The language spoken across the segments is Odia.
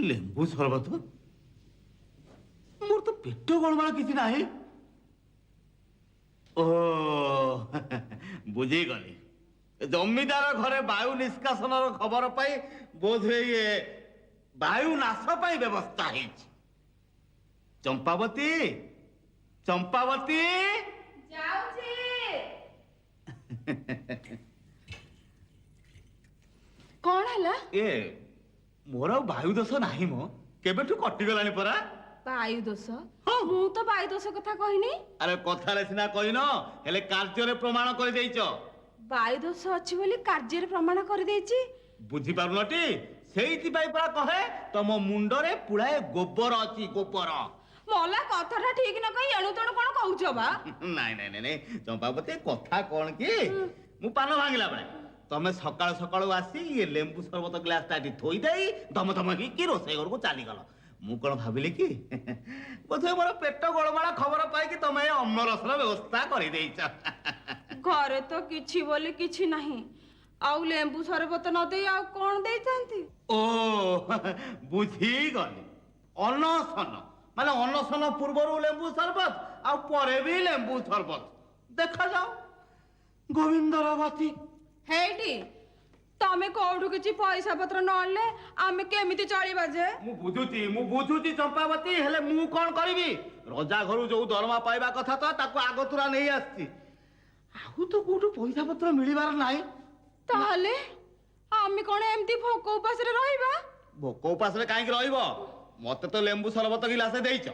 ଲେମ୍ବୁ ସରବତ ମୋର ତ ପେଟ ଗଳମାଳ କିଛି ନାହିଁ। ଓ ବୁଝିଗଲି, ଜମିଦାର ଘରେ ବାୟୁ ନିଷ୍କାସନର ଖବର ପାଇ ବୋଧହୁଏ ଇଏ ବାୟୁ ନାଶ ପାଇଁ ବ୍ୟବସ୍ଥା ହେଇଛି। ଚମ୍ପାବତୀ, ଚମ୍ପାବତୀ ଯାଉଛି। କଣ ହେଲା? ଏ ମୋର ଆଉ ବାୟୁ ଦୋଷ ନାହିଁ ମ, କେବେଠୁ କଟିଗଲାଣି ପରା। ବାୟୁ ଦୋଷ? ମୁଁ ତ ବାୟୁ ଦୋଷ କଥା କହିନି। ଆରେ କଥାରେ ସିନା କହିନ, ହେଲେ କାର୍ଯ୍ୟରେ ପ୍ରମାଣ କରିଦେଇଛ। ବାୟୁ ଦୋଷ ଅଛି ବୋଲି କାର୍ଯ୍ୟରେ ପ୍ରମାଣ କରିଦେଇଛି। ବୁଝିପାରୁନଟି? ସେଇଥିପାଇଁ ପରା କହେ ତମ ମୁଣ୍ଡରେ ପୁଳାଏ ଗୋବର ଅଛି, ଗୋବର। ମଲା କଥାଟା ଠିକ ନ କହି ଏଣୁ ତେଣୁ କଣ କହୁଛ ବା? ନାଇଁ ନାଇଁ ନାଇଁ ଚମ୍ପାବତୀ, କଥା କଣ କି, ମୁଁ ପାନ ଭାଙ୍ଗିଲା ବେଳେ ତମେ ସକାଳୁ ସକାଳୁ ଆସି ଇଏ ଲେମ୍ବୁ ସରବତ ଗ୍ଲାସଟା ଏଠି ଥୋଇ ଦେଇ ଧମ ଧମ ହେଇକି ରୋଷେଇ ଘରକୁ ଚାଲିଗଲ। ମୁଁ କଣ ଭାବିଲି କି ବୋଧେ ମୋର ପେଟ ଗୋଳମାଳ ଖବର ପାଇକି ତମେ ଏ ଅମ୍ଳରସର ବ୍ୟବସ୍ଥା କରିଦେଇଛ। ଘରେ ତ କିଛି ବୋଲି କିଛି ନାହିଁ, ଆଉ ଲେମ୍ବୁ ସରବତ ନ ଦେଇ ଆଉ କଣ ଦେଇଥାନ୍ତି? ଓ ବୁଝିଗଲି, ଅନସନ ମାନେ ଅନସନ ପୂର୍ବରୁ ଲେମ୍ବୁ ସରବତ ଆଉ ପରେ ବି ଲେମ୍ବୁ ସରବତ। ଦେଖାଯାଉ ଗୋବିନ୍ଦର ଗତି। ହେଇଟି ତମେ କୋଉଠୁ କିଛି ପଇସା ପତ୍ର ନ ଆଣିଲେ ଆମେ କେମିତି ଚଳିବା ଯେ? ମୁଁ ବୁଝୁଛି ଚମ୍ପାବତୀ, ହେଲେ ମୁଁ କଣ କରିବି? ରଜା ଘରୁ ଯୋଉ ଦରମା ପାଇବା କଥା ତ ତାକୁ ଆଗତୁରା ନେଇ ଆସିଛି, ଆଉ ତ କୋଉଠୁ ପଇସା ପତ୍ର ମିଳିବାର ନାହିଁ। ତାହେଲେ ଆମେ କଣ ଏମିତି ଭୋକ ଉପାସରେ ରହିବା? ଭୋକ ଉପାସରେ କାହିଁକି ରହିବ? ମତେ ତ ଲେମ୍ବୁ ସରବତ ଗିଲାସେ ଦେଇଛ,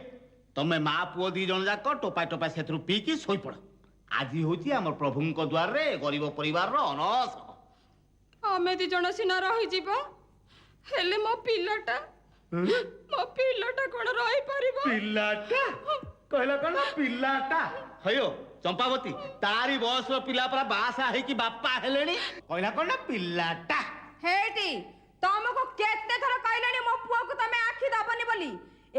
ତମେ ମା ପୁଅ ଦି ଜଣ ଯାକ ଟୋପାଏ ଟୋପାଏ ସେଥିରୁ ପିଇକି ଶୋଇପଡ। ଆଜି ହଉଛି ଆମର ପ୍ରଭୁଙ୍କ ଦ୍ୱାରରେ ଗରିବ ପରିବାରର ଅନଶନ। ଆମେ ଦି ଜଣ ସିନା ରହିଯିବା, ହେଲେ ମୋ ପିଲାଟା କଣ ରହିପାରିବ? ପିଲାଟା କହିଲା କଣ? ପିଲାଟା ହዮ ଚମ୍ପାବତୀ, ତାରି ବୟସର ପିଲା ପରା ବାହାସା ହେଇକି ବାପା ହେଲେଣି, କହିଲା କଣ ନା ପିଲାଟା। ହେଇଟି ତମକୁ କେତେ ଥର କହିଲେଣି ମୋ ପୁଅକୁ ତମେ ଆଖି ଦବନି ବୋଲି?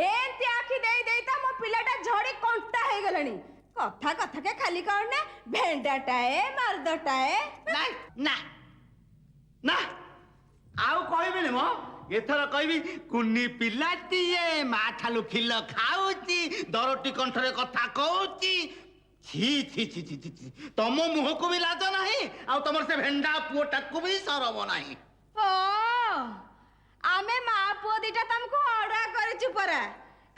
ଏମିତି ଆଖି ଦେଇ ଦେଇ ତ ମୋ ପିଲାଟା ଝଡି କଣ୍ଟା ହେଇଗଲାଣି। କଥା କଥାକେ ଖାଲି କଣ ନା ଭେଣ୍ଡାଟାଏ ମର୍ଦଟାଏ। ନା ନା ଆଉ କହିବିନି ମ, ଏଥର କହିବି କୁନି ପିଲାଟିଏ ମା ଠାରୁ ଖିଲ ଖାଉଛି, ଦରଟି କଣ୍ଠରେ କଥା କହୁଛି। ଛି ଛି ଛି ଛି ଛି, ତମ ମୁହଁକୁ ବି ଲାଜ ନାହିଁ, ଆଉ ତମର ସେ ଭେଣ୍ଡା ପୁଅଟାକୁ ବି ସରବ ନାହିଁ। ଓ ଆମେ ମା ପୁଅ ଦିଟା ତମକୁ ଅଡୁଆ କରିଛୁ ପରା,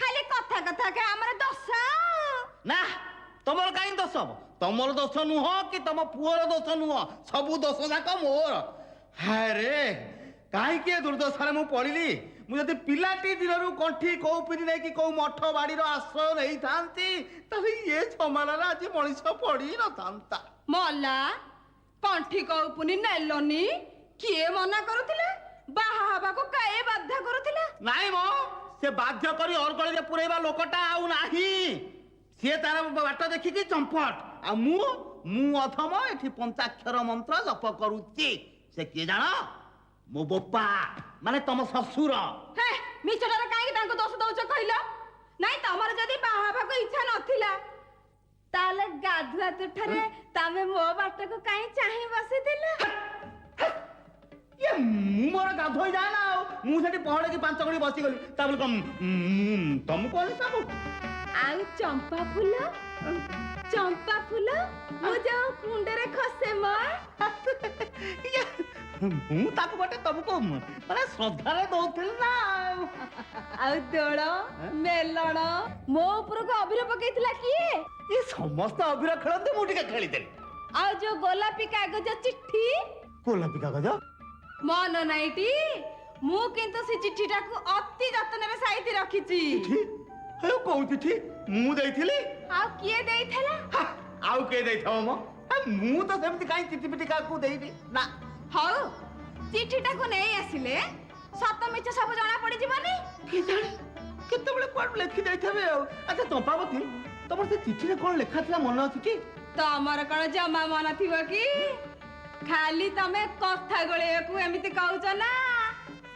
ଖାଲି କଥା କଥାକେ ଆମର ଦୋଷ। ନା ତମର କାହିଁ ଦୋଷ ହବ? ତମର ଦୋଷ ନୁହଁ କି ତମ ପୁଅର ଦୋଷ ନୁହଁ, ସବୁ ଦୋଷ ଯାକ ମୋର। ହାରେ କାହିଁକି ଏ ଦୁର୍ଦ୍ଦଶାରେ ମୁଁ ପଡିଲି? ମୁଁ ଯଦି ପିଲାଟି ଦିନରୁ କଣ୍ଠି କୌପିନି ନେଇକି କୋଉ ମଠ ବାଡିର ଆଶ୍ରୟ ନେଇଥାନ୍ତି, ତାହେଲେ ଇଏ ସମାନରେ ଆଜି ମଣିଷ ପଡି ନଥାନ୍ତା। ମଲା କଣ୍ଠି କୌପୁନି ନେଲନି? କିଏ ମନା କରୁଥିଲେ? ବାହା ହବାକୁ କାଏ ବାଧ୍ୟ କରୁଥିଲା? ନାଇଁ ମ, ସେ ବାଧ୍ୟ କରି ଅରଗଳିରେ ପୁରେଇବା ଲୋକଟା ଆଉ ନାହିଁ। ସିଏ ତାର ବାଟ ଦେଖିକି ଚମ୍ପଟ, ଆଉ ମୁଁ ଅଥମ ଏଠି ପଞ୍ଚାକ୍ଷର ମନ୍ତ୍ର ଜପ କରୁଛି। ସେ କିଏ ଜାଣ? ମୋ ବୋପା, ମାନେ ତମ ଶ୍ୱଶୁର। ହେ ମିଛଟାରେ କାହିଁକି ତାଙ୍କୁ ଦୋଷ ଦଉଛ କହିଲ? ନାଇଁ ତମର ଯଦି ବାହା ହବାକୁ ଇଚ୍ଛା ନଥିଲା, ତାହେଲେ ଗାଧୁଆ ତୁଠରେ ତମେ ମୋ ବାଟକୁ କାହିଁ ଚାହିଁ ବସିଥିଲ? ମୁଁ ମୋର ଗାଧୋଇ ଯାଏ ନା, ଆଉ ମୁଁ ସେଠି ପହଡେକି 5 ଘଡ଼ି ବସିଗଲି, ତାପରେ କଣ ତମକୁ ସବୁ? ଆଉ ଚମ୍ପା ଫୁଲ ମୁଁ ଯୋଉ କୁଣ୍ଡରେ ଖସେ ମୁଁ ତାକୁ ଗୋଟେ ତମକୁ ମାନେ ଶ୍ରଦ୍ଧାରେ ଦଉଥିଲି ନା। ଆଉ ଦୋଳ ମେଲଣ ମୋ ଉପରକୁ ଅଭିର ପକେଇଥିଲା କିଏ? ଏ ସମସ୍ତ ଅଭିର ଖେଳନ୍ତି, ମୁଁ ଟିକେ ଖେଳିଦେଲି। ଆଉ ଯୋଉ ଗୋଲାପୀ କାଗଜ ଚିଠି? ଗୋଲାପୀ କାଗଜ ମନ ନାଇଁଟି? ମୁଁ କିନ୍ତୁ ସେ ଚିଠିଟାକୁ ଅତି ଯତ୍ନରେ ସାଇତି ରଖିଛି। କୋଉ ଚିଠି? ମୁଁ ଦେଇଥିଲି? ଆଉ କିଏ ଦେଇଥିଲା? ଆଉ କିଏ ଦେଇଥିବ ମ? ମୁଁ ତ ସେମିତି କାହିଁ ଚିଠି ପିଠି କାହାକୁ ଦେଇବି ନା। ହଉ ଚିଠିଟାକୁ ନେଇ ଆସିଲେ ସତ ମିଛ ସବୁ ଜଣା ପଡିଯିବନି? କେଜାଣି କେତେବେଳେ କୁଆଡୁ ଲେଖି ଦେଇଥିବେ ଆଉ। ଆଚ୍ଛା ଚମ୍ପାବତୀ, ତମର ସେ ଚିଠିରେ କଣ ଲେଖା ଥିଲା ମନେ ଅଛି କି? ତମର କଣ ଜମା ମନ ଥିବ କି? ଖାଲି ତମେ କଥା ଗୋଳେଇବାକୁ ଏମିତି କହୁଛ ନା।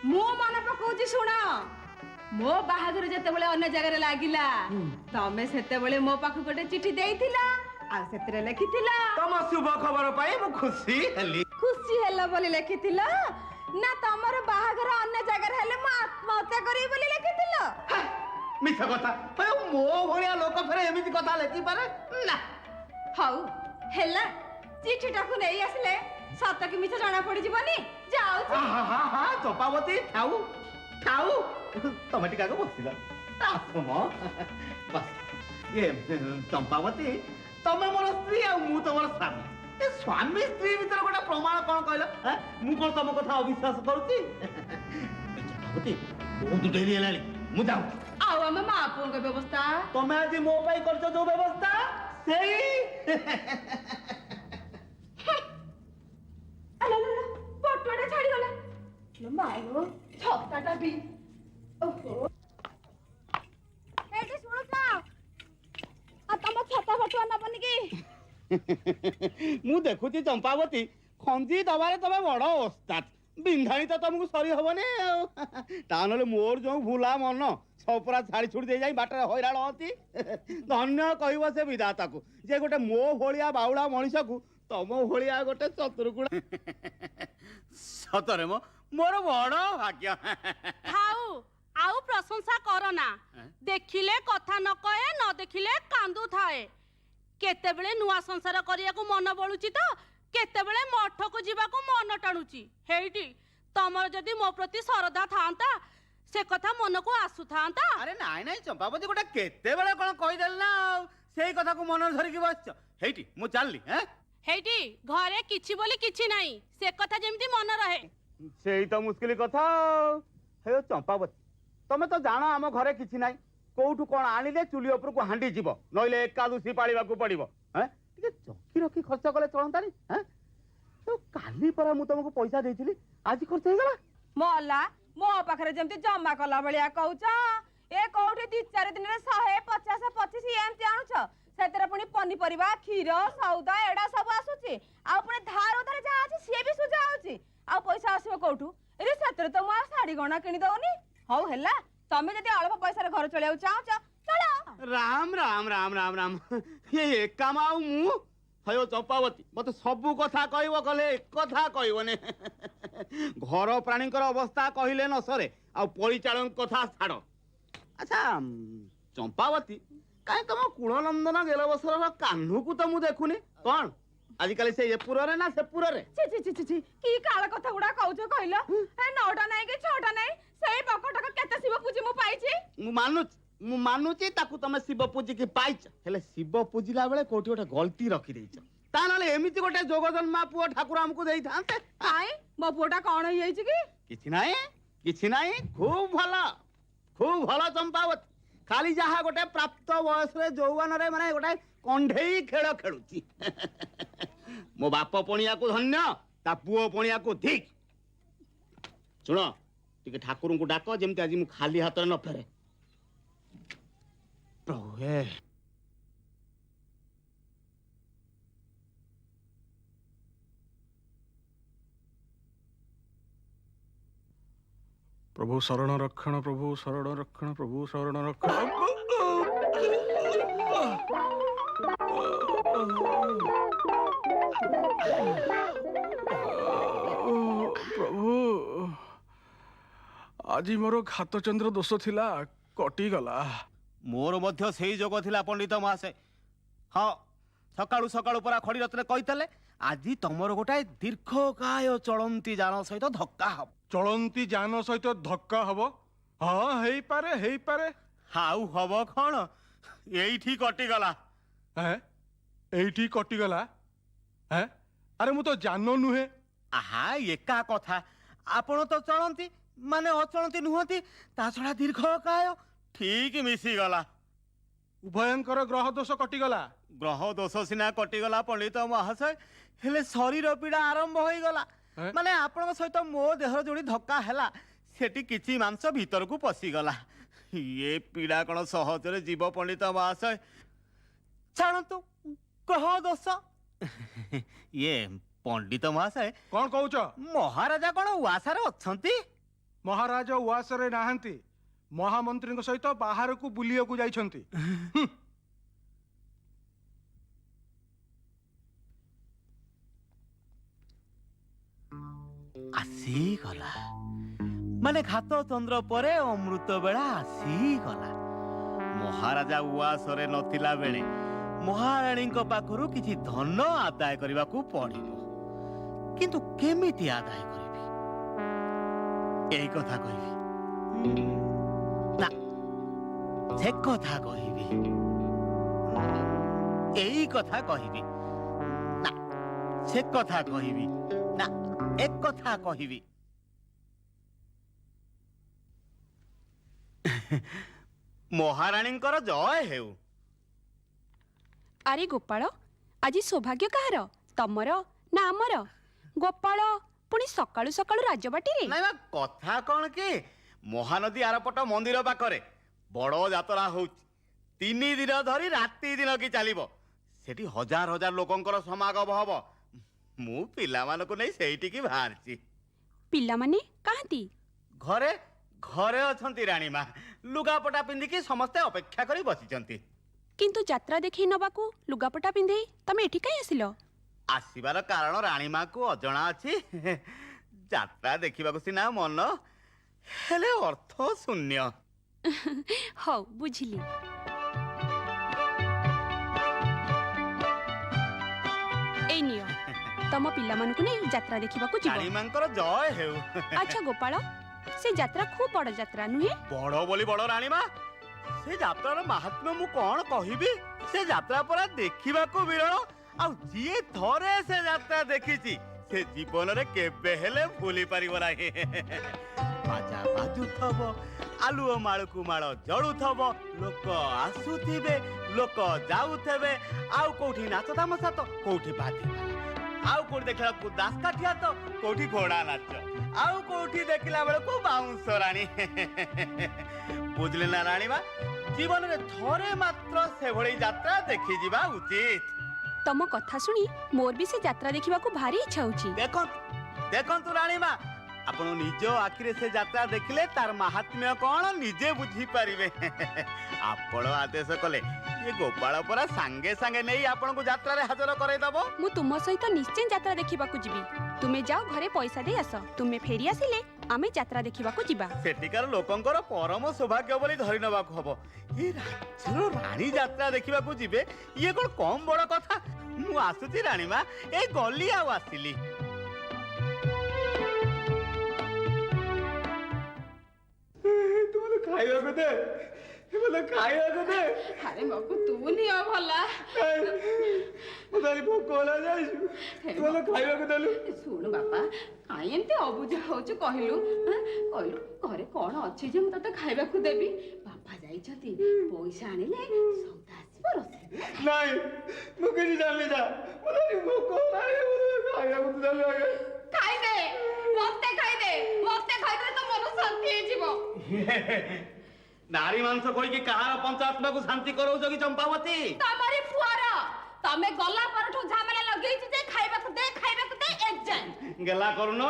ମୁଁ ମନେ ପକଉଛି ଶୁଣ। ମୋ ବାହାଘର ଯେତେବେଳେ ଅନ୍ୟ ଜାଗାରେ ଲାଗିଲା, ତମେ ସେତେବେଳେ ମୋ ପାଖକୁ ଗୋଟେ ଚିଠି ଦେଇଥିଲ, ଆଉ ସେଥିରେ ଲେଖିଥିଲ ତମ ଶୁଭ ଖବର ପାଇ ମୁଁ ଖୁସି ହେଲି। ଖୁସି ହେଲ ବୋଲି ଲେଖିଥିଲ? ନା ତମର ବାହାଘର ଅନ୍ୟ ଜାଗାରେ ହେଲେ ମୁଁ ଆତ୍ମହତ୍ୟା କରିବି ବୋଲି ଲେଖିଥିଲ? ମିଛ କଥା ମୋ ଭଳିଆ ଲୋକ ଫେରେ ଏମିତି କଥା ଲେଖିପାରେ ନା। ହଉ ହେଲା, ଚିଠିଟାକୁ ନେଇ ଆସିଲେ ସତ କି ମିଛ ଜଣା ପଡିଯିବନି। ଯାଉଛି। ଚମ୍ପାବତୀ ଥାଉ ଥାଉ, ତମେ ଟିକେ ଆଗ ବସିଲ। ଆସମ ବସ। ଇଏ ଚମ୍ପାବତୀ, ତମେ ମୋର ସ୍ତ୍ରୀ ଆଉ ମୁଁ ତମର ସ୍ୱାମୀ। ଏ ସ୍ୱାମୀ ସ୍ତ୍ରୀ ଭିତରେ ଗୋଟେ ପ୍ରମାଣ କଣ କହିଲ? ମୁଁ କଣ ତମ କଥା ଅବିଶ୍ୱାସ କରୁଛି? ଚମ୍ପାବତୀ, ବହୁତ ଡେରି ହେଲାଣି, ମୁଁ ଯାଉଛି। ଆଉ ଆମ ମା ପୁଅଙ୍କ ବ୍ୟବସ୍ଥା? ତମେ ଆଜି ମୋ ପାଇଁ କରିଛ ଯୋଉ ବ୍ୟବସ୍ଥା, ସେଇ ପଟୁଆଟା ଛାଡିଗଲା। ମାୟୋ ଛତାଟା ବି। ଓହୋ, ଏଇଠି ଶୁଣୁଛ? ଆଉ ତମ ଛତା ପଟୁଆ ନବନି କି? ମୁଁ ଦେଖୁଛି ଚମ୍ପାବତୀ, ଖଞ୍ଜି ଦବାରେ ତମେ ବଡ ଓସ୍ତାଦ। ବିନ୍ଧାଣି ତ ତମକୁ ସରି ହବନି ଆଉ। ତା ନହେଲେ ମୋର ଯୋଉ ଭୁଲା ମନ ସପରା ଛାଡି ଛୁଡି ଦେଇ ଯାଇ ବାଟରେ ହଇରାଣ ହନ୍ତି। ଧନ୍ୟ କହିବ ସେ ବିଧାତାକୁ ଯେ ଗୋଟେ ମୋ ଭଳିଆ ବାଉଳା ମଣିଷକୁ ତମ ଭଳିଆ ଗୋଟେ ଚତୁର୍ଗୁଣା। ସତରେ ମୋର ବଡ ଭାଗ୍ୟ। ଥାଉ, ଆଉ ପ୍ରଶଂସା କର ନା। ଦେଖିଲେ କଥା ନ କହେ, ନ ଦେଖିଲେ କାନ୍ଦୁଥାଏ। କେତେବେଳେ ନୂଆ ସଂସାର କରିବାକୁ ମନ ବଳୁଛି ତ କେତେବେଳେ ମଠକୁ ଯିବାକୁ ମନ ଟାଣୁଛି। ହେଇଟି ତମର ଯଦି ମୋ ପ୍ରତି ସରଧା ଥାନ୍ତା ସେ କଥା ମନକୁ ଆସୁଥାନ୍ତା। ଆରେ ନାଇଁ ନାଇଁ ଚମ୍ପାବତୀ, ଗୋଟେ କେତେବେଳେ କଣ କହିଦେଲି ନା ଆଉ ସେଇ କଥାକୁ ମନରେ ଧରିକି ବସିଛ। ହେଇଟି ମୁଁ ଚାଲିଲି। ହେଇଟି ଘରେ କିଛି ବୋଲି କିଛି ନାହିଁ, ସେ କଥା ଯେମିତି ମନେ ରହେ। ସେଇ ତ ମୁସ୍କିଲ କଥା। ହେ ଚମ୍ପାବତୀ, ତମେ ତ ଜାଣ ଆମ ଘରେ କିଛି ନାହିଁ। କୋଉଠୁ କଣ ଆଣିଲେ ଚୁଲି ଉପରକୁ ହାଣ୍ଡି ଯିବ, ନଇଲେ ଏକାଦଶୀ ପାଳିବାକୁ ପଡିବ। ଟିକେ ଚକି ରଖି ଖର୍ଚ୍ଚ କଲେ ଚଳନ୍ତାନି। କାଲି ପରା ମୁଁ ତମକୁ ପଇସା ଦେଇଥିଲି, ଆଜି ଖର୍ଚ୍ଚ ହେଇଗଲା। ମଲା, ମୋ ପାଖରେ ଯେମିତି ଜମା କଲା ଭଳିଆ କହୁଛ। ଏ କୋଉଠି 2-4 ଦିନରେ 100-50-25 ଏମିତି ଆଣୁଛ। ସେଥିରେ ପୁଣି ପନିପରିବା, କ୍ଷୀର, ସଉଦା ଏଡା ସବୁ ଆସୁଛି। ଆଉ ପୁଣି ଧାର ଉଧାର ଯାହା ଅଛି ସିଏ ବି ସୁଝା ହଉଛି। ଆଉ ପଇସା ଆସିବ କୋଉଠୁ? ଏରେ ସେଥିରେ ତ ମୁଁ ଆଉ ଶାଢୀ ଗହଣା କିଣି ଦଉନି। ହଉ ହେଲା, ତମେ ଯଦି ଅଳ୍ପ ପଇସାରେ ଘର ଚଳିବାକୁ ଚାହୁଁଛ ଚଳ। ରାମ ରାମ ରାମ ରାମ ରାମ, ଏକାମ ଆଉ ମୁଁ। ହዮ ଚମ୍ପାବତୀ, ମତେ ସବୁ କଥା କହିବ, କଲେ ଏକଥା କହିବନି। ଘର ପ୍ରାଣୀଙ୍କର ଅବସ୍ଥା କହିଲେ ନ ସରେ, ଆଉ ପରିଚାଳଙ୍କ କଥା ଛାଡ। ଆଚ୍ଛା ଚମ୍ପାବତୀ, କାହିଁ ତମ କୁଳନନ୍ଦନ ଗେଲ ବସରର କାହ୍ନୁକୁ ତ ମୁଁ ଦେଖୁନି। କଣ ଆଜିକାଲି ସେ ଏପୁରରେ ନା ସେପୁରରେ? କି କାଳ କଥା ଗୁଡା କହୁଛ କହିଲ? 9ଟା ନାଇଁ କି 6ଟା ନାଇଁ, ସେଇ ବକଟକ କେତେ ଶିବ ପୂଜି ମୁଁ ପାଇଛି। ମୁଁ ମାନୁଛି ତାକୁ ତମେ ଶିବ ପୂଜିକି ପାଇଛ। ହେଲେ ଶିବ ପୂଜିଲା ବେଳେ କୋଉଠି ଗୋଟେ ଗଲତି ରଖିଦେଇଛ। ତା ନହେଲେ ଏମିତି ଗୋଟେ ଯୋଗ ଜନ୍ମା ପୁଅ ଠାକୁର ଆମକୁ ଦେଇଥାନ୍ତେ। କାଇଁ ମୋ ପୁଅଟା କଣ ହେଇଯାଇଛି କି? କିଛି ନାହିଁ, କିଛି ନାହିଁ, ଖୁବ ଭଲ ଚମ୍ପାବତୀ। ଖାଲି ଯାହା ଗୋଟେ ପ୍ରାପ୍ତ ବୟସରେ ଯୌବନରେ ମାନେ ଗୋଟେ କଣ୍ଢେଇ ଖେଳ ଖେଳୁଛି। ମୋ ବାପ ପଣିଆକୁ ଧନ୍ୟ, ତା ପୁଅ ପଣିଆକୁ ଧିକ୍। ଶୁଣ, ଟିକେ ଠାକୁରଙ୍କୁ ଡାକ ଯେମିତି ଆଜି ମୁଁ ଖାଲି ହାତରେ ନ ଫେରେ। ପ୍ରଭୁ ହେ। प्रभु शरण रक्षण, प्रभु शरण रक्षण, प्रभु शरण रक्षण। प्रभु, आज मोर घातचंद्र दोष थिला, कटी गला। मोर मध्य सेही जोग थिला पंडित महाशय। हाँ, सकाळू सकाळू परा खड़ी रत्ने कहितले आज तमर गोटाए दीर्घकाय चलंती जान सहित धक्का हब। चलंती जान सहित धक्का हब? हाँ, हेई पारे। हाउ हब कौन, एठी कटिगला। एठी कटिगला? अरे मु तो जान नुहे। आहा, एका कथा। आपण तो चलंती माने अचलंती नुहंती, ता छड़ा दीर्घकाय ठीक मिसी गला। उभयंकर ग्रह दोष कटिगला। ग्रह दोष सिना कटिगला पंडित महाशय, हेले शरीर पीड़ा आरंभ हो गला। माने आपण सहित मो देहर जोड़ी धक्का हैला, सेठी किछि मांस भीतर को पसी गला। ये पीड़ा कौन सहजरे जीव पंडित महाशय? छाणतु ग्रह दोष। ये पंडित महाशय कौन कहूच? महाराजा कौन उआसारे अछंती? महाराज उआसरे नाहंती, महामंत्री सहित बाहर को बुलिया को जाइछंती। आसी ଆସିଗଲା ମାନେ ଘାତ ଚନ୍ଦ୍ର ପରେ ଅମୃତ ବେଳା ଆସିଗଲା। ମହାରାଜା ଉଆସରେ ନଥିଲା ବେଳେ ମହାରାଣୀଙ୍କ ପାଖରୁ କିଛି ଧନ ଆଦାୟ କରିବାକୁ ପଡ଼ିବ, କିନ୍ତୁ କେମିତି ଆଦାୟ କରିବି ଏଇ କଥା କହିବି ନା ସେ କଥା କହିବି, ଏଇ କଥା କହିବି ନା ସେ କଥା କହିବି ନା ଏ କଥା କହିବି। ମହାରାଣୀଙ୍କର ଜୟ ହେଉ। ଆରେ ଗୋପାଳ, ଆଜି ସୌଭାଗ୍ୟ କାହାର, ତମର ନା ଆମର? ଗୋପାଳ ପୁଣି ସକାଳୁ ସକାଳୁ ରାଜବାଟୀରେ? ନାଇଁ ବା, କଥା କଣ କି ମହାନଦୀ ଆରପଟ ମନ୍ଦିର ପାଖରେ ବଡ ଯାତ୍ରା ହଉଛି। 3 ଦିନ ଧରି ରାତି ଦିନ କି ଚାଲିବ। ସେଠି ହଜାର ହଜାର ଲୋକଙ୍କର ସମାଗମ ହବ। ମୁଁ ପିଲାମାନଙ୍କୁ ନେଇ ସେଇଠିକି ବାହାରିଛି। ପିଲାମାନେ କାହାନ୍ତି? ଘରେ ଘରେ ଅଛନ୍ତି ରାଣୀମା, ଲୁଗାପଟା ପିନ୍ଧିକି ସମସ୍ତେ ଅପେକ୍ଷା କରି ବସିଛନ୍ତି। କିନ୍ତୁ ଯାତ୍ରା ଦେଖେଇ ନବାକୁ ଲୁଗାପଟା ପିନ୍ଧେଇ ତମେ ଏଠି କାଇଁ ଆସିଲ? ଆସିବାର କାରଣ ରାଣୀମାକୁ ଅଜଣା ଅଛି। ଯାତ୍ରା ଦେଖିବାକୁ ସିନା ମନ, ହେଲେ ଅର୍ଥ ଶୂନ୍ୟ। ହଉ ବୁଝିଲି। ଏଇ ନିଅ, ତମ ପିଲାମାନଙ୍କୁ ନେଇ ଯାତ୍ରା ଦେଖିବାକୁ ଯିବ। ରାଣୀମାଙ୍କର ଜୟ ହେଉ। ଆଚ୍ଛା ଗୋପାଳ, ସେ ଯାତ୍ରା ଖୁବ୍ ବଡ ଯାତ୍ରା ନୁହେଁ? ବଡ ବୋଲି ବଡ ରାଣୀମା, ସେ ଯାତ୍ରାର ମାହାତ୍ମ୍ୟ ମୁଁ କଣ କହିବି। ସେ ଯାତ୍ରା ପରା ଦେଖିବାକୁ ବିରଳ। ଆଉ ଯିଏ ଥରେ ସେ ଯାତ୍ରା ଦେଖିଛି ସେ ଜୀବନରେ କେବେ ହେଲେ ଭୁଲି ପାରିବ ନାହିଁ। ବାଜା ବାଜୁଥବ, ଆଲୁଅ ମାଳକୁ ମାଳ ଜଳୁଥବ, ଲୋକ ଆସୁଥିବେ, ଲୋକ ଯାଉଥିବେ। ଆଉ କୋଉଠି ନାଚ ତାମସା ତ, କୋଉଠି ବାଦି, ଆଉ କୋଉଠି ଦେଖିଲାକୁ ଦାସକାଠିଆ ତ, କୋଉଠି ଘୋଡା ନାଚ, ଆଉ କୋଉଠି ଦେଖିଲା ବେଳକୁ ବାଉଁଶ ରାଣୀ। ବୁଝିଲେ ନା ରାଣୀମା, ଜୀବନରେ ଥରେ ମାତ୍ର ସେଭଳି ଯାତ୍ରା ଦେଖିଯିବା ଉଚିତ। ତମ କଥା ଶୁଣି ମୋର ବି ସେ ଯାତ୍ରା ଦେଖିବାକୁ ଭାରି ଇଚ୍ଛା ହଉଛି। ଦେଖନ୍ତୁ ରାଣୀମା, ଆପଣ ନିଜ ଆଖିରେ ସେ ଯାତ୍ରା ଦେଖିଲେ ତାର ମାହାତ୍ମ୍ୟ କଣ ନିଜେ ବୁଝିପାରିବେ। ଆପଣ ଆଦେଶ କଲେ ଏ ଗୋପାଳ ପରା ସାଙ୍ଗେ ସାଙ୍ଗେ ନେଇ ଆପଣଙ୍କୁ ଯାତ୍ରାରେ ହାଜର କରାଇଦବ। ମୁଁ ତୁମ ସହିତ ନିଶ୍ଚୟ ଯାତ୍ରା ଦେଖିବାକୁ ଯିବି। ତୁମେ ଯାଅ ଘରେ ପଇସା ଦେଇ ଆସ, ତୁମେ ଫେରି ଆସିଲେ ଆମେ ଯାତ୍ରା ଦେଖିବାକୁ ଯିବା। ସେଠିକାର ଲୋକଙ୍କର ପରମ ସୌଭାଗ୍ୟ ବୋଲି ଧରି ନେବାକୁ ହବ। ଏ ରାଜ୍ୟର ରାଣୀ ଯାତ୍ରା ଦେଖିବାକୁ ଯିବେ, ଇଏ କଣ କମ ବଡ କଥା। ମୁଁ ଆସୁଛି ରାଣୀମା, ଏଇ ଗଲି ଆଉ ଆସିଲି। ତୁମେ ଖାଇବାକୁ ଦେ, ଖାଇବାକୁ ଦେ। ଆରେ ମକୁ ତୁ ନିଅ ଭଲା। ଭୋକ ହେଲା ଯାଇଛୁ, ତୁମେ ଖାଇବାକୁ ଦେଲୁ। ଶୁଣୁ ବାପା, କାଇଁ ଏମିତି ଅବୁଝା ହଉଛୁ କହିଲୁ? କହିଲୁ ଘରେ କଣ ଅଛି ଯେ ମୁଁ ତତେ ଖାଇବାକୁ ଦେବି? ବାପା ଯାଇଛନ୍ତି, ପଇସା ଆଣିଲେ ସଉଦା ଆସିବ, ରୋଷେଇ। ନାଇଁ, ମୁଁ କିଛି ଜାଣିନି। ଯା, ଭୋକ ଖାଇବାକୁ ଦେଲୁ। ଖାଇଦେ, ମତେ ଖାଇଦେ, ମତେ ଖାଇଦେଲେ ତ ମନ ଶାନ୍ତି ହେଇଯିବ। ନାରୀ ମାଂସ କହିକି କାହାର ପଞ୍ଚାତ୍ମାକୁ ଶାନ୍ତି କରଉଛ କି ଚମ୍ପାବତୀ? ତମରି ପୁଅର। ତମେ ଗଲା ପରଠୁ ଝାମେଲା ଲଗେଇଛି ଯେ ଖାଇବାକୁ ଦେ, ଖାଇବାକୁ ଦେ ଏଯାଏଁ। ଗେଲା କରୁନ,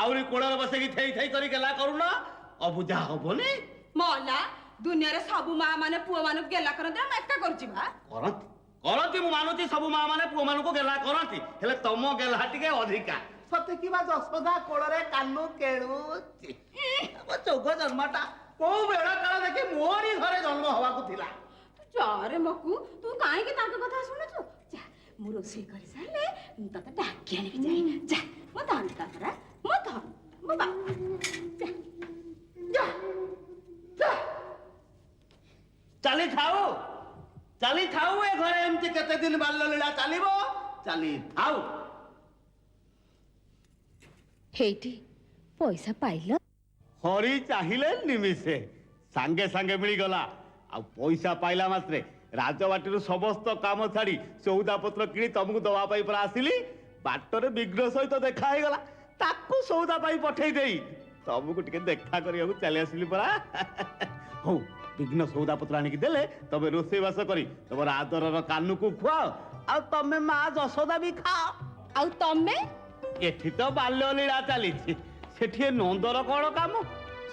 ଆହୁରି କୋଳରେ ବସେଇକି ଥେଇ ଥେଇ କରି ଗେଲା କରୁନ। ଅବୁଝା ହବନି? ମଲା, ଦୁନିଆରେ ସବୁ ମା ମାନେ ପୁଅ ମାନଙ୍କୁ ଗେଲା କରନ୍ତି, ଆମେ ଏକା କରୁଛି ବା। କରନ୍ତି, ମୁଁ ମାନୁଛି ସବୁ ମା ମାନେ ପୁଅ ମାନଙ୍କୁ ଗେଲା କରନ୍ତି, ହେଲେ ତମ ଗେଲା ଟିକେ ଅଧିକା। ସତେ କିବା ଯଶୋଦା କୋଳରେ କାନୁ କେଳୁଛି। ଚୌଘ ଜନ୍ମଟା କୋଉ ବେଳ କାଳ ଦେଖି ମୋରି ଘରେ ଜନ୍ମ ହବାକୁ ଥିଲା। ଯାରେ ମକୁ, ତୁ କାହିଁକି ତାଙ୍କ କଥା ଶୁଣୁଛୁ? ଯା, ମୁଁ ରୋଷେଇ କରି ସାରିଲେ ତତେ ଡାକି ଆଣିବି। ଯାଇ ଯା, ମୋ ଧନ୍ତା ପରା, ମୋ ଧନ୍ତା, ମୋ ବାପା। ଯା ଯା ଯା। ଚାଲିଥାଉ, ଚାଲିଥାଉ। ଏ ଘରେ ଏମିତି କେତେ ଦିନ ବାଲ୍ୟ ଲୀଳା ଚାଲିବ? ଚାଲିଥାଉ। ହେଇଟି ପଇସା ପାଇଲ? ହରି ଚାହିଁଲେ ନିମିଷେ ସାଙ୍ଗେ ସାଙ୍ଗେ ମିଳିଗଲା। ଆଉ ପଇସା ପାଇଲା ମାତ୍ରେ ରାଜବାଟୀରୁ ସମସ୍ତ କାମ ଛାଡି ସଉଦା ପତ୍ର କିଣି ତମକୁ ଦବା ପାଇଁ ପୁରା ଆସିଲି। ବାଟରେ ବିଘ୍ନ ସହିତ ଦେଖା ହେଇଗଲା, ତାକୁ ସଉଦା ପାଇଁ ପଠେଇ ଦେଇ ତମକୁ ଟିକେ ଦେଖା କରିବାକୁ ଚାଲି ଆସିଲି ପରା। ହଉ, ବିଘ୍ନ ସଉଦା ପତ୍ର ଆଣିକି ଦେଲେ ତମେ ରୋଷେଇବାସ କରି ତମର ଆଦରର କାନୁକୁ ଖୁଆଅ, ଆଉ ତମେ ମା ଯଶୋଦା ବି ଖାଅ। ଆଉ ତମେ? ଏଠି ତ ବାଲ୍ୟ ଲୀଳା ଚାଲିଛି, ସେଠି ନନ୍ଦର କଣ କାମ?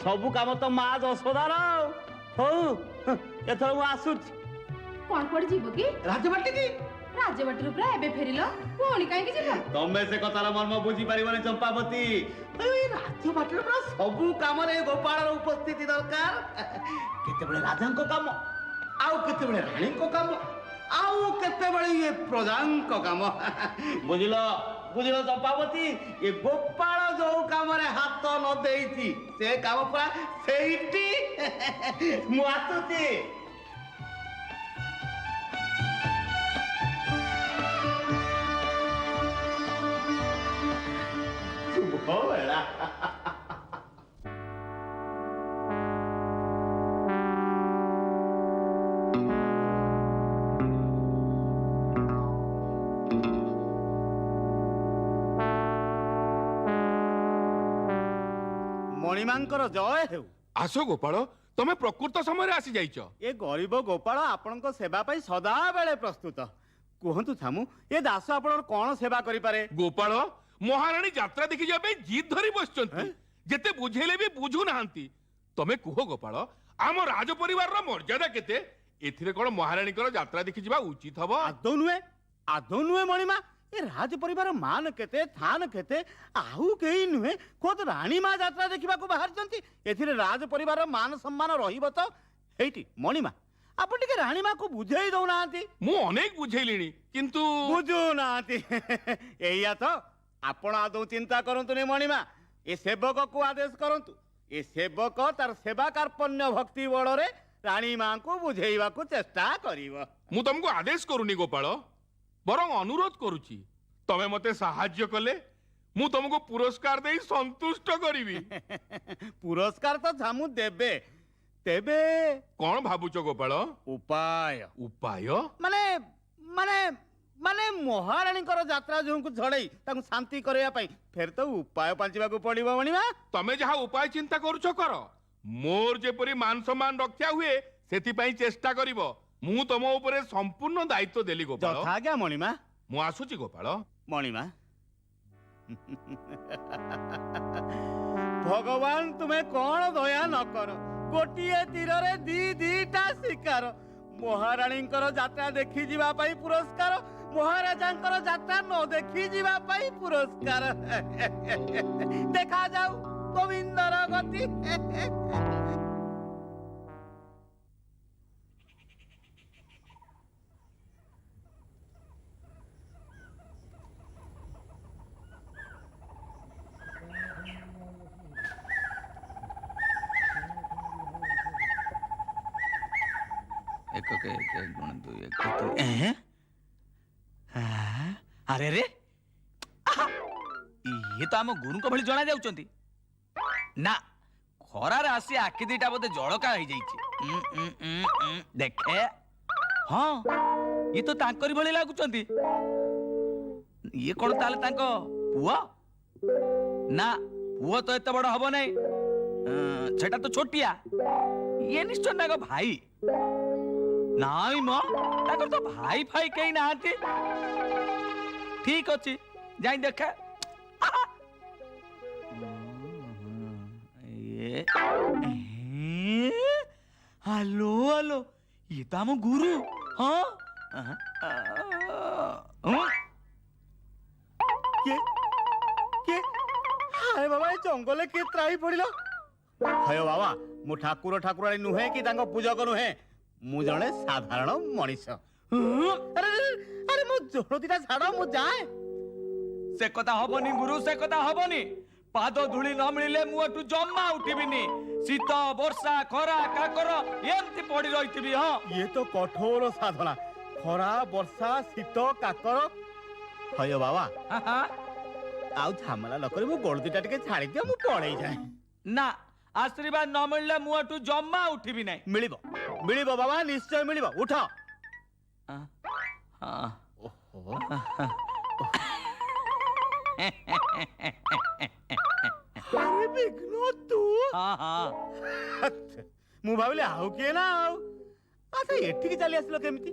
ସବୁ କାମ ତ ମା ଯଶୋଦାର। ହଉ, ଏଥର ମୁଁ ଆସୁଛି। କଣ କୁଆଡେ ଯିବ କି? ରାଜବାଟୀ କି? ରାଜବାଟୀରୁ ପୁରା ଏବେ ଫେରିଲ ପୁଣି କାହିଁକି ଯିବ? ତମେ ସେ କଥାର ମର୍ମ ବୁଝି ପାରିବନି ଚମ୍ପାବତୀ। ଏଇ ରାଜବାଟୀର ପୁରା ସବୁ କାମରେ ଗୋପାଳର ଉପସ୍ଥିତି ଦରକାର। କେତେବେଳେ ରାଜାଙ୍କ କାମ, ଆଉ କେତେବେଳେ ରାଣୀଙ୍କ କାମ, ଆଉ କେତେବେଳେ ଇଏ ପ୍ରଜାଙ୍କ କାମ। ବୁଝିଲ ବୁଝିଲ ଚମ୍ପାବତୀ, ଏ ଗୋପାଳ ଯୋଉ କାମରେ ହାତ ନ ଦେଇଛି ସେ କାମ ପୁରା ସେଇଠି। ମୁଁ ଆସୁଛି। ଶୁଭବେଳା। ମଣିମାଙ୍କର ଜୟ ହେଉ। ଆସ ଗୋପାଳ, ତମେ ପ୍ରକୃତ ସମୟରେ ଆସି ଯାଇଛ। ଏ ଗରିବ ଗୋପାଳ ଆପଣଙ୍କ ସେବା ପାଇଁ ସଦାବେଳେ ପ୍ରସ୍ତୁତ। କୁହନ୍ତୁ ଛାମୁ, ଏ ଦାସ ଆପଣଙ୍କର କଣ ସେବା କରିପାରେ? ଗୋପାଳ, ମହାରାଣୀ ଯାତ୍ରା ଦେଖି ଯିବା ପାଇଁ ଜିଦ୍ ଧରି ବସିଛନ୍ତି। ଯେତେ ବୁଝେଇଲେ ବି ବୁଝୁନାହାନ୍ତି। ତମେ କୁହ ଗୋପାଳ, ଆମ ରାଜ ପରିବାରର ମର୍ଯ୍ୟାଦା କେତେ? ଏଥିରେ କଣ ମହାରାଣୀଙ୍କର ଯାତ୍ରା ଦେଖି ଯିବା ଉଚିତ ହବ? ଆଦୌ ନୁହେଁ ମଣିମା। ଏ ରାଜ ପରିବାର ମାନ କେତେ, ଥାନ କେତେ, ଆଉ କେହି ନୁହେଁ, ଖୋଦ ରାଣୀ ମା ଯାତ୍ରା ଦେଖିବାକୁ ବାହାରିଛନ୍ତି। ଏଥିରେ ରାଜ ପରିବାର ମାନ ସମ୍ମାନ ରହିବ ତ? ହେଇଟି ମଣିମା, ଆପଣ ଟିକେ ରାଣୀ ମାକୁ ବୁଝେଇ ଦଉନାହାନ୍ତି। ମୁଁ ଅନେକ ବୁଝେଇଲିଣି, କିନ୍ତୁ ବୁଝୁନାହାନ୍ତି। ଏଇଆ ତ। ଆପଣ ଆଦୌ ଚିନ୍ତା କରନ୍ତୁନି ମଣିମା, ଏ ସେବକକୁ ଆଦେଶ କରନ୍ତୁ। ଏ ସେବକ ତାର ସେବା କାର୍ପଣ୍ୟ ଭକ୍ତି ବଳରେ ରାଣୀ ମାଙ୍କୁ ବୁଝେଇବାକୁ ଚେଷ୍ଟା କରିବ। ମୁଁ ତମକୁ ଆଦେଶ କରୁନି ଗୋପାଳ, ବରଂ ଅନୁରୋଧ କରୁଛି। ତମେ ମତେ ସାହାଯ୍ୟ କଲେ ମୁଁ ତମକୁ ପୁରସ୍କାର ଦେଇ ସନ୍ତୁଷ୍ଟ କରିବି। ପୁରସ୍କାର ତ ଛାମୁ ଦେବେ, ତେବେ କଣ ଭାବୁଛ ଗୋପାଳ? ଉପାୟ ଉପାୟ ମାନେ ମାନେ ମାନେ ମହାରାଣୀଙ୍କର ଯାତ୍ରା ଯୋଉଙ୍କୁ ଝଡେଇ ତାଙ୍କୁ ଶାନ୍ତି କରିବା ପାଇଁ ଫେର ତ ଉପାୟ ପାଞ୍ଚିବାକୁ ପଡିବ ମଣିମା। ତମେ ଯାହା ଉପାୟ ଚିନ୍ତା କରୁଛ କର। ମୋର ଯେପରି ମାନ ସମ୍ମାନ ରକ୍ଷା ହୁଏ ସେଥିପାଇଁ ଚେଷ୍ଟା କରିବ। ମୁଁ ତମ ଉପରେ ସମ୍ପୂର୍ଣ୍ଣ ଦାୟିତ୍ୱ ଦେଲି ଗୋପାଳ। ଯଥା ଆଜ୍ଞା ମଣିମା। ମୁଁ ଆସୁଛି ଗୋପାଳ। ମଣିମା, ଭଗବାନ ତୁମେ କଣ ଦୟା ନ କର, ଗୋଟିଏ ତୀରରେ ଦିଟା ଶିକାର। ମହାରାଣୀଙ୍କର ଯାତ୍ରା ଦେଖି ଯିବା ପାଇଁ ପୁରସ୍କାର, ମହାରାଜାଙ୍କର ଯାତ୍ରା ନ ଦେଖି ଯିବା ପାଇଁ ପୁରସ୍କାର। ଦେଖାଯାଉ ଗୋବିନ୍ଦର ଗତି। ଆରେ ରେ, ଇଏ ତ ଆମ ଗୁରୁଙ୍କ ଭଳି ଜଣା ଯାଉଛନ୍ତି। ନା, ଖରାରେ ଆସି ଆଖି ଦିଟା ବୋଧେ ଜଳକା ହେଇଯାଇଛି। ଦେଖେ, ହଁ ଇଏ ତ ତାଙ୍କରି ଭଳି ଲାଗୁଛନ୍ତି। ଇଏ କଣ ତାହେଲେ ତାଙ୍କ ପୁଅ? ନା, ପୁଅ ତ ଏତେ ବଡ ହବ ନାହିଁ, ସେଟା ତ ଛୋଟିଆ। ଇଏ ନିଶ୍ଚୟ ତାଙ୍କ ଭାଇ। ନାଇଁ ମ, ତାଙ୍କର ତ ଭାଇ ଫାଇ କେହି ନାହାନ୍ତି। ଠିକ ଅଛି, ଯାଇ ଦେଖେ। ହାଲୋ ହାଲୋ, ଇଏ ତ ଆମ ଗୁରୁ। ହଁ, ହାय ବାବା, ଏ ଜଙ୍ଗଲରେ କିଏ ତ୍ରାହି ପଡିଲ? ହାୟ ବାବା, ମୁଁ ଠାକୁର ଠାକୁରାଣୀ ନୁହେଁ କି ତାଙ୍କ ପୂଜକ ନୁହେଁ, ମୁଁ ଜଣେ ସାଧାରଣ ମଣିଷ। ଆରେ ମୋ ଜୋଳ ଦିଟା ଛାଡ, ମୁଁ ଯାଏ। ସେ କଥା ହବନି ଗୁରୁ, ସେ କଥା ହବନି। ପାଦ ଧୂଳି ନ ମିଳିଲେ ମୁଁ ଏଠୁ ଜମା ଉଠିବିନି। ଶୀତ, ବର୍ଷା, ଖରା, କାକର ଏମିତି ପଡି ରହିଥିବି। ହଁ, ଇଏ ତ କଠୋର ସାଧନା। ଖରା, ବର୍ଷା, ଶୀତ, କାକର। ହାୟ ବାବା, ଆଉ ଝାମେଲା ନ କରି ମୋ ଗୋଳ ଦିଟା ଟିକେ ଛାଡି ଦିଅ, ମୁଁ ପଳେଇ ଯାଏ। ନା, ଆଶୀର୍ବାଦ ନ ମିଳିଲେ ମୁଁ ଏଠୁ ଜମା ଉଠିବି ନାହିଁ। ମିଳିବ ମିଳିବ ବାବା, ନିଶ୍ଚୟ ମିଳିବ। ଉଠ। ଆରେ ବିଘ୍ନ ତୁ? ମୁଁ ଭାବିଲି ଆଉ କିଏ ନା। ଆଉ ଆଚ୍ଛା, ଏଠିକି ଚାଲି ଆସିଲ କେମିତି?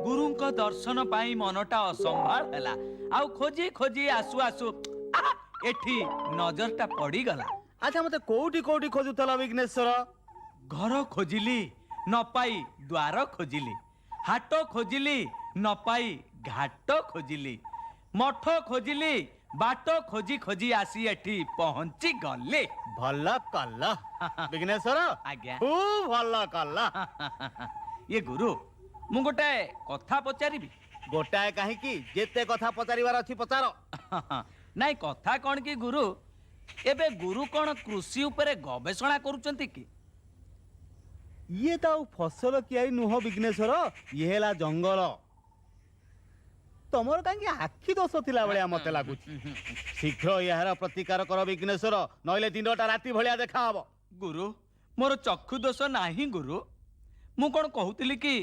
ଗୁରୁଙ୍କ ଦର୍ଶନ ପାଇଁ ମନଟା ଅସମ୍ଭାଳ ହେଲା। ଆଉ ଖୋଜି ଖୋଜି ଆସୁ ଆସୁ ଏଠି ନଜରଟା ପଡିଗଲା। ଆଚ୍ଛା, ମତେ କୋଉଠି କୋଉଠି ଖୋଜୁଥିଲ ବିଘ୍ନେଶ୍ୱର? ଘର ଖୋଜିଲି, ନ ପାଇ ଦ୍ୱାର ଖୋଜିଲି, ହାଟ ଖୋଜିଲି ନ ପାଇ ଘାଟ ଖୋଜିଲି, ମଠ ଖୋଜିଲି ବାଟ ଖୋଜି ଖୋଜି ଆସି ଏଠି ପହଞ୍ଚି ଗଲି। ଭଲ କଲ ବିଘ୍ନେଶ୍ୱର, ଆଜ୍ଞା। ଖୁବ୍ ଭଲ କଲ। ଇଏ ଗୁରୁ, ମୁଁ ଗୋଟେ କଥା ପଚାରିବି? ଗୋଟାଏ କାହିଁକି, ଯେତେ କଥା ପଚାରିବାର ଅଛି ପଚାର। ନାଇଁ କଥା କଣ କି ଗୁରୁ, ଏବେ ଗୁରୁ କଣ କୃଷି ଉପରେ ଗବେଷଣା କରୁଛନ୍ତି କି? ଇଏ ତ ଆଉ ଫସଲ କିଆରି ନୁହଁ ବିଘ୍ନେଶ୍ୱର, ଇଏ ହେଲା ଜଙ୍ଗଲ। ତମର କାହିଁକି ଆଖି ଦୋଷ ଥିଲା ଭଳିଆ ମତେ ଲାଗୁଛି। ଶୀଘ୍ର ଏହାର ପ୍ରତିକାର କର ବିଘ୍ନେଶ୍ୱର, ନହେଲେ ଦିନଟା ରାତି ଭଳିଆ ଦେଖାହବ। ଗୁରୁ, ମୋର ଚକ୍ଷୁ ଦୋଷ ନାହିଁ ଗୁରୁ। ମୁଁ କଣ କହୁଥିଲି କି,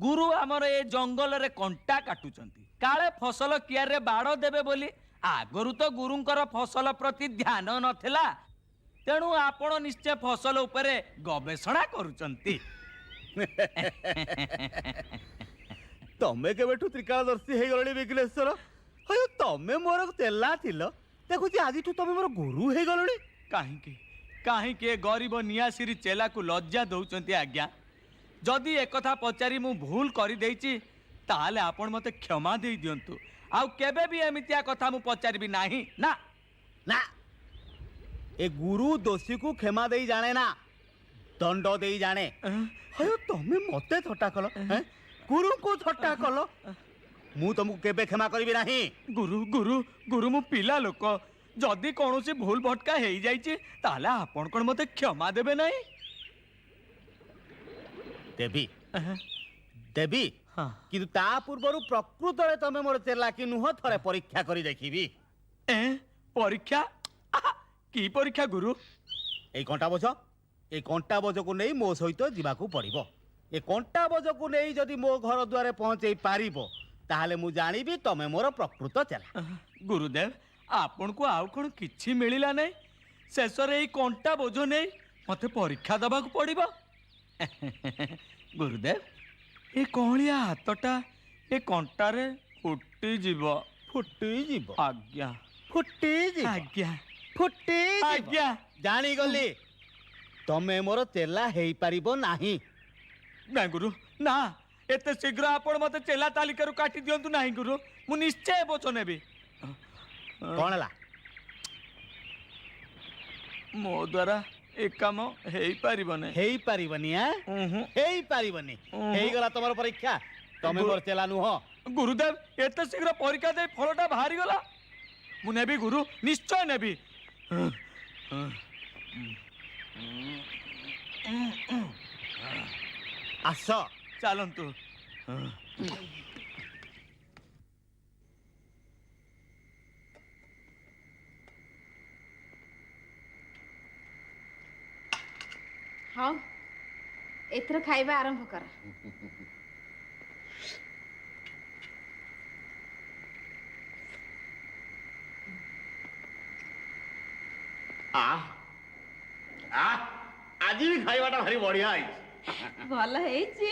ଗୁରୁ ଆମର ଏ ଜଙ୍ଗଲରେ କଣ୍ଟା କାଟୁଛନ୍ତି, କାଳେ ଫସଲ କିଆରିରେ ବାଡ଼ ଦେବେ ବୋଲି। ଆଗରୁ ତ ଗୁରୁଙ୍କର ଫସଲ ପ୍ରତି ଧ୍ୟାନ ନଥିଲା, ତେଣୁ ଆପଣ ନିଶ୍ଚୟ ଫସଲ ଉପରେ ଗବେଷଣା କରୁଛନ୍ତି। ତମେ କେବେଠୁ ତ୍ରିକାଳଦର୍ଶୀ ହେଇଗଲଣି ବିଘ୍ନେଶ୍ୱର? ହଉ ତମେ ମୋର ଚେଲା ଥିଲ, ଦେଖୁଛି ଆଜିଠୁ ତମେ ମୋର ଗୁରୁ ହେଇଗଲଣି। କାହିଁକି କାହିଁକି ଏ ଗରିବ ନିଆସିରି ଚେଲାକୁ ଲଜ୍ଜା ଦଉଛନ୍ତି ଆଜ୍ଞା? ଯଦି ଏକଥା ପଚାରି ମୁଁ ଭୁଲ କରିଦେଇଛି ତାହେଲେ ଆପଣ ମୋତେ କ୍ଷମା ଦେଇ ଦିଅନ୍ତୁ। ଆଉ କେବେ ବି ଏମିତିଆ କଥା ମୁଁ ପଚାରିବି ନାହିଁ। ନା ନା, ଏ ଗୁରୁ ଦୋଷୀକୁ କ୍ଷମା ଦେଇ ଜାଣେ ନା, ଦଣ୍ଡ ଦେଇ ଜାଣେ। ହଉ ତମେ ମତେ ଥଟ୍ଟା କଲ, ଗୁରୁଙ୍କୁ ଥଟ୍ଟା କଲ, ମୁଁ ତମକୁ କେବେ କ୍ଷମା କରିବି ନାହିଁ। ଗୁରୁ ଗୁରୁ ଗୁରୁ, ମୁଁ ପିଲା ଲୋକ, ଯଦି କୌଣସି ଭୁଲ ଭଟକା ହେଇଯାଇଛି ତାହେଲେ ଆପଣ କଣ ମୋତେ କ୍ଷମା ଦେବେ ନାହିଁ? ଦେବି ଦେବି, ହଁ। କିନ୍ତୁ ତା ପୂର୍ବରୁ ପ୍ରକୃତରେ ତମେ ମୋର ଚେଲା କି ନୁହଁ ଥରେ ପରୀକ୍ଷା କରି ଦେଖିବି। ପରୀକ୍ଷା? ଆହା, କି ପରୀକ୍ଷା ଗୁରୁ? এই কଣ୍টা ବୋଝ, এই କଣ୍ଟା ବୋଝକୁ ନେଇ ମୋ ସହିତ ଯିବାକୁ ପଡ଼ିବ। ଏ କଣ୍ଟା ବୋଝକୁ ନେଇ ଯଦି ମୋ ଘର ଦୁଆରେ ପହଞ୍ଚେଇ ପାରିବ ତାହେଲେ ମୁଁ ଜାଣିବି ତମେ ମୋର ପ୍ରକୃତ ଚେଲା। ଗୁରୁଦେବ, ଆପଣଙ୍କୁ ଆଉ କଣ କିଛି ମିଳିଲା ନାହିଁ? ଶେଷରେ ଏଇ କଣ୍ଟା ବୋଝ ନେଇ ମତେ ପରୀକ୍ଷା ଦେବାକୁ ପଡ଼ିବ? ଗୁରୁଦେବ, ଏ କଅଁଳିଆ ହାତଟା ଏ କଣ୍ଟାରେ ଫୁଟିଯିବ। ଫୁଟିଯିବ? ଆଜ୍ଞା ଫୁଟିଯିବ? ଆଜ୍ଞା ଫୁଟିଯିବ? ଆଜ୍ଞା। ଜାଣିଗଲି, ତମେ ମୋର ଚେଲା ହେଇପାରିବ ନାହିଁ। ନା ଗୁରୁ, ନା, ଏତେ ଶୀଘ୍ର ଆପଣ ମତେ ଚେଲା ତାଲିକାରୁ କାଟି ଦିଅନ୍ତୁ ନାହିଁ ଗୁରୁ। ମୁଁ ନିଶ୍ଚୟ ବୋଝ ନେବି। କଣ ହେଲା? ମୋ ଦ୍ୱାରା ଏ କାମ ହେଇପାରିବ ନାହିଁ। ହେଇପାରିବନି? ହେଇପାରିବନି? ହେଇଗଲା ତମର ପରୀକ୍ଷା, ତମେ ମୋର ଚେଲା ନୁହଁ। ଗୁରୁଦେବ, ଏତେ ଶୀଘ୍ର ପରୀକ୍ଷା ଦେଇ ଫଳଟା ବାହାରିଗଲା। ମୁଁ ନେବି ଗୁରୁ, ନିଶ୍ଚୟ ନେବି। ଆସ। ଚାଲନ୍ତୁ। ହଉ, ଏଥର ଖାଇବା ଆରମ୍ଭ କର। ଆଜି ବି ଖାଇବାଟା ଭାରି ବଢିଆ ହେଇଛି। ଭଲ ହେଇଛି?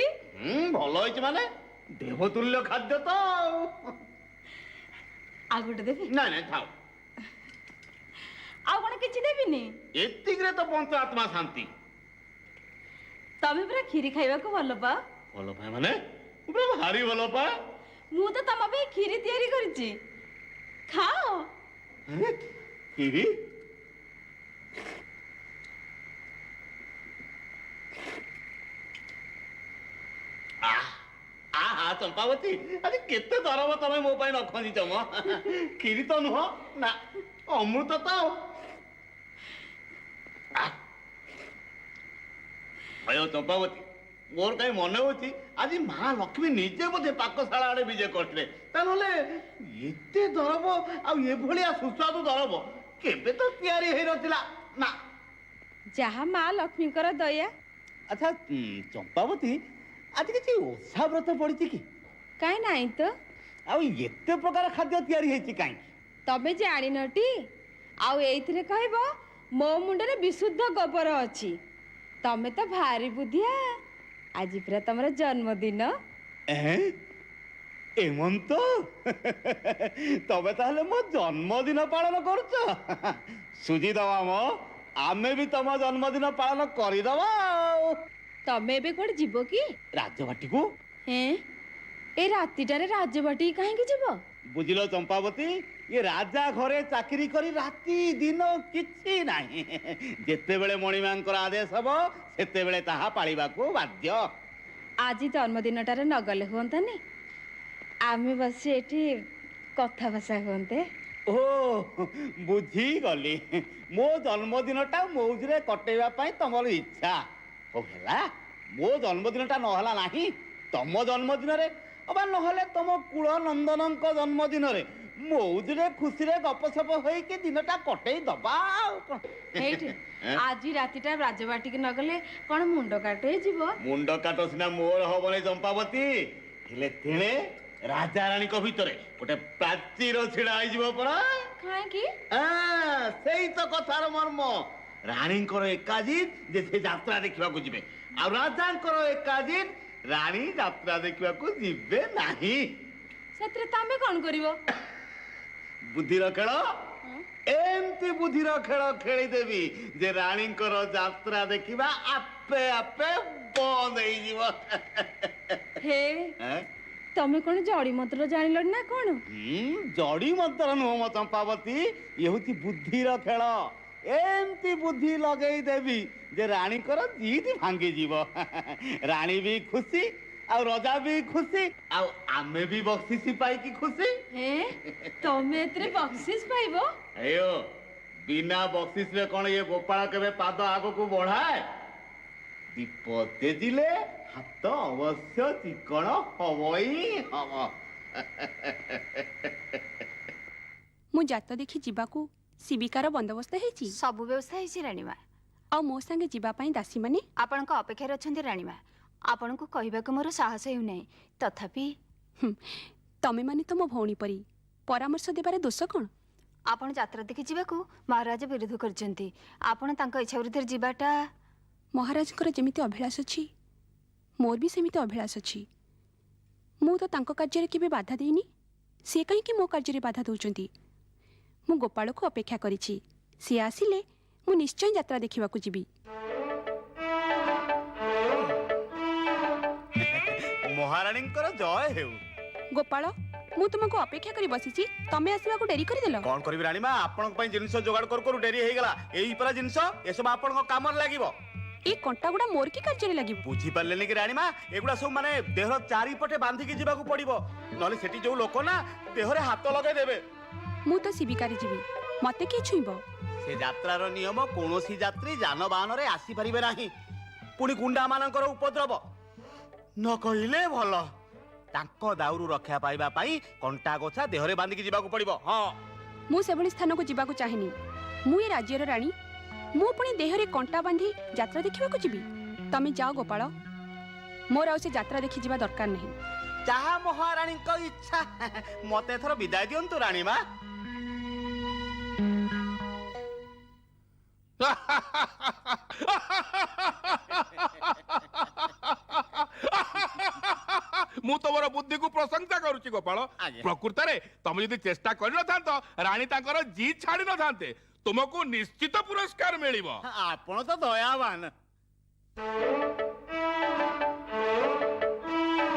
ଭଲ ହେଇଛି ମାନେ ଦେବତୁଲ୍ୟ ଖାଦ୍ୟ ତ। ଆଉ ଗୋଟେ ଦେବି? ନାଇଁ ନାଇଁ ଥାଉ, ଆଉ କଣ କିଛି ଦେବିନି? ଏତିକିରେ ତ ପଞ୍ଚ ଆତ୍ମା ଶାନ୍ତି। ତମେ ପୁରା କ୍ଷୀରି ଖାଇବାକୁ ଭଲ ପାଅ? ଭଲ ପାଏ ମାନେ ମୁଁ ପୁରା ଭାରି ଭଲ ପାଏ। ମୁଁ ତ ତମ ପାଇଁ କ୍ଷୀରି ତିଆରି କରିଛି, ଖାଅ। କ୍ଷୀରି? ଚମ୍ପାବତୀ, ଆଜି କେତେ ଦରବ ତମେ ମୋ ପାଇଁ ରଖନ୍ତି ଚମ। କ୍ଷୀରି ତ ନୁହଁ, ନା ଅମୃତ ତ। ଚମ୍ପାବତୀ, ମୋର କାହିଁ ମନେ ହଉଛି ଆଜି ମା ଲକ୍ଷ୍ମୀ ନିଜେ ବୋଧେ ପାକଶାଳା ଆଡେ ବିଜେ କରିଥିଲେ। ତା ନହେଲେ ଏତେ ଦରବ ଆଉ ଏଭଳିଆ ସୁସ୍ୱାଦୁ ଦରବ କେବେ ତ ତିଆରି ହେଇନଥିଲା। ନା, ଯାହା ମା ଲକ୍ଷ୍ମୀଙ୍କର ଦୟା। ଆଚ୍ଛା ଚମ୍ପାବତୀ, ଆଜି କିଛି ଓଷା ବ୍ରତ ପଡିଛି କି? କାହିଁ ନାହିଁ ତ। ଆଉ ଏତେ ପ୍ରକାର ଖାଦ୍ୟ ତିଆରି ହେଇଛି କାହିଁକି? ତମେ ଜାଣିନଟି? ଆଉ ଏଇଥିରେ କହିବ ମୋ ମୁଣ୍ଡରେ ବିଶୁଦ୍ଧ ଗୋବର ଅଛି। ତମେ ତ ଭାରି ବୁଦ୍ଧିଆ। ଆଜି ପୁରା ତମର ଜନ୍ମଦିନ। ଏମନ୍ତ ତମେ ତାହେଲେ ମୋ ଜନ୍ମଦିନ ପାଳନ କରୁଛ? ସୁଝିଦବା ମ, ଆମେ ବି ତମ ଜନ୍ମଦିନ ପାଳନ କରିଦବା। ଆଉ ତମେ ଏବେ କୁଆଡେ ଯିବ କି? ରାଜବାଟିକୁ ହେଁ ଏ ରାତିଟାରେ ରାଜବାଟି କାହିଁକି ଯିବ? ବୁଝିଲ ଚମ୍ପାବତୀ, ଏ ରାଜା ଘରେ ଚାକିରି କରି ରାତି ଦିନ କିଛି ନାହିଁ। ଯେତେବେଳେ ମଣିମାଙ୍କର ଆଦେଶ ହବ ସେତେବେଳେ ତାହା ପାଳିବାକୁ ବାଧ୍ୟ। ଆଜି ଜନ୍ମଦିନଟାରେ ନଗଲେ ହୁଅନ୍ତାନି? ଆମେ ବସି ଏଠି କଥା ଭାଷା ହୁଅନ୍ତେ। ଓ ବୁଝିଗଲି, ମୋ ଜନ୍ମଦିନଟା ମୌଜରେ କଟେଇବା ପାଇଁ ତମର ଇଚ୍ଛା। ହଉ ହେଲା, ମୋ ଜନ୍ମଦିନଟା ନହେଲା ନାହିଁ, ତମ ଜନ୍ମଦିନରେ ଅବା ନହେଲେ ତମ କୁଳ ନନ୍ଦନଙ୍କ ଜନ୍ମଦିନରେ ମୌଜରେ ଖୁସିରେ ଗପସପ ହେଇକି ଦିନଟା କଟେଇ ଦବା ଆଉ କଣ। ହେଇଠି ଆଜି ରାତିଟା ରାଜବାଟିକି ନଗଲେ କଣ ମୁଣ୍ଡ କାଟ ହେଇଯିବ? ମୁଣ୍ଡ କାଟ ସିନା ମୋର ହବନି ଚମ୍ପାବତୀ, ହେଲେ ତେଣେ ରାଜାରାଣୀଙ୍କ ଭିତରେ ଗୋଟେ ପ୍ରାଚୀର ଛିଡା ହେଇଯିବ ପରା। କାହିଁକି? ସେଇ ତ କଥାର ମର୍ମ। ରାଣୀଙ୍କର ଏକାଜିତ ଯେ ସେ ଯାତ୍ରା ଦେଖିବାକୁ ଯିବେ, ଆଉ ରାଜାଙ୍କର ଏକାଜିତ ରାଣୀ ଯାତ୍ରା ଦେଖିବାକୁ ଯିବେ ନାହିଁ। ସେଥିରେ ତମେ କଣ କରିବ? ବୁଦ୍ଧିର ଖେଳ, ଏମିତି ବୁଦ୍ଧିର ଖେଳ ଖେଳିଦେବି ଯେ ରାଣୀଙ୍କର ଯାତ୍ରା ଦେଖିବା ଆପେ ଆପେ ବନ୍ଦ ହେଇଯିବ। ହେ ତମେ କଣ ଜଡି ମନ୍ତ୍ର ଜାଣିଲ ନା କଣ? ଜଡି ମନ୍ତ୍ର ନୁହଁ ମୋ ଚମ୍ପାବତୀ, ଇଏ ହଉଛି ବୁଦ୍ଧିର ଖେଳ। ଏମିତି ବୁଦ୍ଧି ଲଗେଇ ଦେବି ଯେ ରାଣୀଙ୍କର ଜିଦ୍ ଭାଙ୍ଗିଯିବ। ରାଣୀ ବି ଖୁସି, ଆଉ ରଜା ବି ଖୁସି, ଆଉ ଆମେ ବି ବକ୍ସିସି ପାଇକି ଖୁସି। ତମେ ଏଥିରେ ବକ୍ସିସ ପାଇବ? ଏୟୋ ବିନା ବକ୍ସିସରେ କଣ ଇଏ ଗୋପାଳ କେବେ ପାଦ ଆଗକୁ ବଢାଏ? ଦୀପ ତେଜିଲେ ହାତ ଅବଶ୍ୟ ଚିକଣ ହବ ହିଁ ହବ। ମୁଁ ଯାତ୍ରା ଦେଖି ଯିବାକୁ ଶିବିକାର ବନ୍ଦୋବସ୍ତ ହେଇଛି। ସବୁ ବ୍ୟବସ୍ଥା ହେଇଛି ରାଣୀମା। ଆଉ ମୋ ସାଙ୍ଗେ ଯିବା ପାଇଁ ଦାସୀମାନେ ଆପଣଙ୍କ ଅପେକ୍ଷାରେ ଅଛନ୍ତି ରାଣୀମା। ଆପଣଙ୍କୁ କହିବାକୁ ମୋର ସାହସ ହେଉନାହିଁ, ତଥାପି ତମେମାନେ ତ ମୋ ଭଉଣୀ ପରି, ପରାମର୍ଶ ଦେବାରେ ଦୋଷ କ'ଣ? ଆପଣ ଯାତ୍ରା ଦେଖି ଯିବାକୁ ମହାରାଜ ବିରୋଧ କରିଛନ୍ତି। ଆପଣ ତାଙ୍କ ଇଚ୍ଛା ବିରୁଦ୍ଧରେ ଯିବାଟା। ମହାରାଜଙ୍କର ଯେମିତି ଅଭିଳାଷ ଅଛି, ମୋର ବି ସେମିତି ଅଭିଳାଷ ଅଛି। ମୁଁ ତ ତାଙ୍କ କାର୍ଯ୍ୟରେ କେବେ ବାଧା ଦେଇନି, ସେ କାହିଁକି ମୋ କାର୍ଯ୍ୟରେ ବାଧା ଦେଉଛନ୍ତି? ମୁଁ ଗୋପାଳକୁ ଅପେକ୍ଷା କରିଛି, ସିଏ ଆସିଲେ ମୁଁ ନିଶ୍ଚୟ ଯାତ୍ରା ଦେଖିବାକୁ ଯିବି। ମହାରାଣୀଙ୍କର ଜୟ ହେଉ। ଗୋପାଳ, ମୁଁ ତୁମକୁ ଅପେକ୍ଷା କରି ବସିଛି, ତମେ ଆସିବାକୁ ଡେରି କରିଦେଲ। କଣ କରିବି ରାଣୀମା, ଆପଣଙ୍କ ପାଇଁ ଜିନିଷ ଯୋଗାଡ଼ କରୁ କରୁ ଡେରି ହେଇଗଲା। ଏଇ ପରା ଜିନିଷ, ଏସବୁ ଆପଣଙ୍କ କାମରେ ଲାଗିବ। এই কଣ୍ଟାଗୁଡ଼ା ମୋର କି କାର୍ଯ୍ୟରେ ଲାଗିବ? ବୁଝିପାରିଲେନି କି ରାଣୀମା, ଏଗୁଡ଼ା ସବୁ ମାନେ ଦେହର ଚାରିପଟେ ବାନ୍ଧିକି ଯିବାକୁ ପଡିବ, ନହେଲେ ସେଠି ଯୋଉ ଲୋକ ନା ଦେହରେ ହାତ ଲଗେଇ ଦେବେ। ମୁଁ ତ ଶିବିକାରେ ଯିବି, ମତେ କିଏ ଛୁଇଁବ? ସେ ଯାତ୍ରାର ନିୟମ, କୌଣସି ଯାତ୍ରୀ ଯାନବାହନରେ ଆସିପାରିବେ ନାହିଁ। ପୁଣି ଗୁଣ୍ଡା ମାନଙ୍କର ଉପଦ୍ରବ ନ କହିଲେ ଭଲ। ତାଙ୍କ ଦାଉରୁ ରକ୍ଷା ପାଇବା ପାଇଁ କଣ୍ଟା ଗୋଛା ଦେହରେ ବାନ୍ଧିକି ଯିବାକୁ ପଡିବ। ହଁ, ମୁଁ ସେଭଳି ସ୍ଥାନକୁ ଯିବାକୁ ଚାହେଁନି। ମୁଁ ଏ ରାଜ୍ୟର ରାଣୀ, ମୁଁ ପୁଣି ଦେହରେ କଣ୍ଟା ବାନ୍ଧି ଯାତ୍ରା ଦେଖିବାକୁ ଯିବି? ତମେ ଯାଅ ଗୋପାଳ, ମୋର ଆଉ ସେ ଯାତ୍ରା ଦେଖି ଯିବା ଦରକାର ନାହିଁ। ଯାହା ମହାରାଣୀଙ୍କ ଇଚ୍ଛା। ମତେ ଏଥର ବିଦାୟ ଦିଅନ୍ତୁ ରାଣୀମା। ମୁଁ ତମର ବୁଦ୍ଧିକୁ ପ୍ରଶଂସା କରୁଛି ଗୋପାଳ। ଆଜ୍ଞା। ପ୍ରକୃତରେ ତମେ ଯଦି ଚେଷ୍ଟା କରିନଥାନ୍ତ, ରାଣୀ ତାଙ୍କର ଜିଦ୍ ଛାଡି ନଥାନ୍ତେ, ତୁମକୁ ନିଶ୍ଚିତ ପୁରସ୍କାର ମିଳିବ। ଆପଣ ତ ଦୟାବାନ।